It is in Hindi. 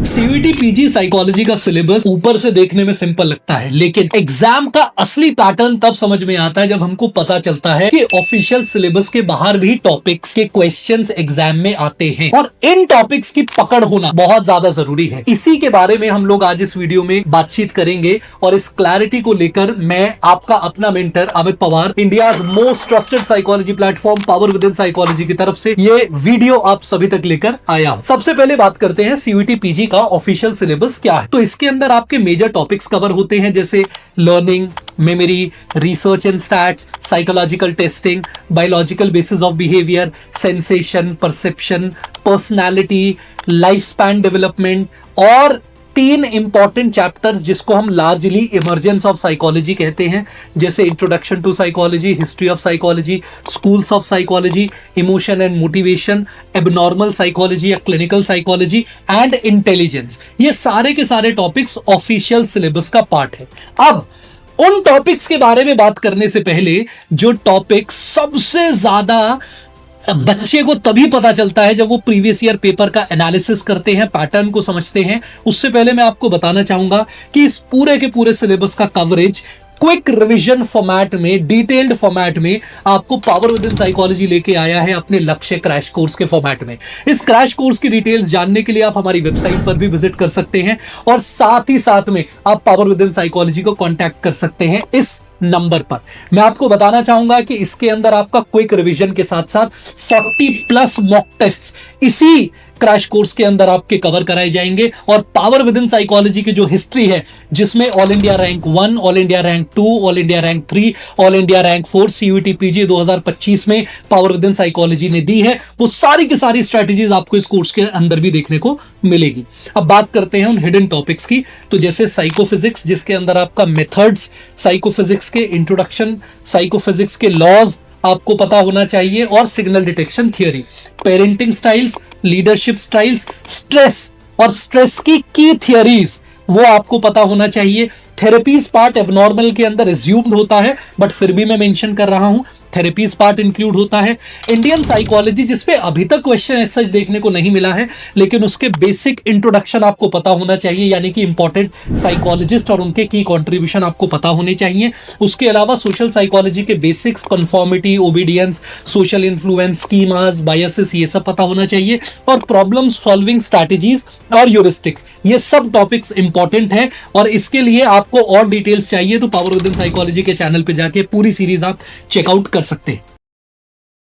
सीयूईटी पीजी साइकोलॉजी का सिलेबस ऊपर से देखने में सिंपल लगता है, लेकिन एग्जाम का असली पैटर्न तब समझ में आता है जब हमको पता चलता है कि ऑफिशियल सिलेबस के बाहर भी टॉपिक्स के क्वेश्चंस एग्जाम में आते हैं और इन टॉपिक्स की पकड़ होना बहुत ज्यादा जरूरी है। इसी के बारे में हम लोग आज इस वीडियो में बातचीत करेंगे और इस क्लैरिटी को लेकर मैं आपका अपना mentor Amit Pawar, India most trusted psychology platform power with in psychology की तरफ से ये वीडियो आप सभी तक लेकर आया हूं। सबसे पहले बात करते हैं सीयूईटी पीजी का ऑफिशियल सिलेबस क्या है। तो इसके अंदर आपके मेजर टॉपिक्स कवर होते हैं जैसे learning, memory, research and stats, psychological testing, biological basis of behaviour, sensation, perception, personality, life span development और 3 इंपॉर्टेंट चैप्टर्स जिसको हम लार्जली इमर्जेंस ऑफ साइकोलॉजी कहते हैं, जैसे introduction to psychology, history of psychology, schools of psychology, emotion and motivation, abnormal psychology या क्लिनिकल साइकोलॉजी एंड इंटेलिजेंस। ये सारे के सारे टॉपिक्स ऑफिशियल सिलेबस का पार्ट है। अब उन टॉपिक्स के बारे में बात करने से पहले जो टॉपिक सबसे ज्यादा बच्चे को तभी पता चलता है जब वो प्रीवियस ईयर पेपर का एनालिसिस करते हैं, पैटर्न को समझते हैं, उससे पहले मैं आपको बताना चाहूंगा कि इस पूरे के पूरे सिलेबस का कवरेज क्विक रिवीजन फॉर्मेट में, डिटेल्ड फॉर्मेट में आपको पावर विद इन साइकोलॉजी लेके आया है अपने लक्ष्य क्रैश कोर्स के फॉर्मेट में। इस क्रैश कोर्स की डिटेल्स जानने के लिए आप हमारी वेबसाइट पर भी विजिट कर सकते हैं और साथ ही साथ में आप पावर विद इन साइकोलॉजी को कांटेक्ट कर सकते हैं इस नंबर पर। मैं आपको बताना चाहूंगा कि इसके अंदर आपका क्विक रिवीजन के साथ साथ 40+ मॉक टेस्ट्स इसी क्रैश कोर्स के अंदर आपके कवर कराए जाएंगे और पावर विद इन साइकोलॉजी की जो हिस्ट्री है, जिसमें all India rank 1, all India rank 2, all India rank 3, all India rank 4 CUET PG 2025 में पावर विद इन साइकोलॉजी ने दी है, वो सारी की सारी स्ट्रेटजीज आपको इस कोर्स के अंदर भी देखने को मिलेगी। अब बात करते हैं उन हिडन टॉपिक्स की, तो जैसे साइकोफिजिक्स, जिसके अंदर आपका मेथड्स साइकोफिजिक्स के, इंट्रोडक्शन साइकोफिजिक्स के लॉज आपको पता होना चाहिए और signal detection theory, parenting styles, leadership styles, stress और स्ट्रेस की थियरीज वो आपको पता होना चाहिए। थेरेपीज पार्ट एबनॉर्मल के अंदर एज्यूम्ड होता है, बट फिर भी मैं मेंशन कर रहा हूं, थेरेपीज पार्ट इंक्लूड होता है। इंडियन साइकोलॉजी, जिसपे अभी तक क्वेश्चन सच देखने को नहीं मिला है, लेकिन उसके बेसिक इंट्रोडक्शन आपको पता होना चाहिए, यानी कि इंपॉर्टेंट साइकोलॉजिस्ट और उनके की कंट्रीब्यूशन आपको पता होने चाहिए। उसके अलावा सोशल साइकोलॉजी के basics, conformity, obedience, social influence, schemas, biases, ये सब पता होना चाहिए और प्रॉब्लम सॉल्विंग स्ट्रैटेजीज और ह्यूरिस्टिक्स, ये सब टॉपिक्स इंपॉर्टेंट है। और इसके लिए आपको और डिटेल्स चाहिए तो पावर विद इन साइकोलॉजी के चैनल पे जाके पूरी सीरीज आप चेकआउट कर सकते हैं।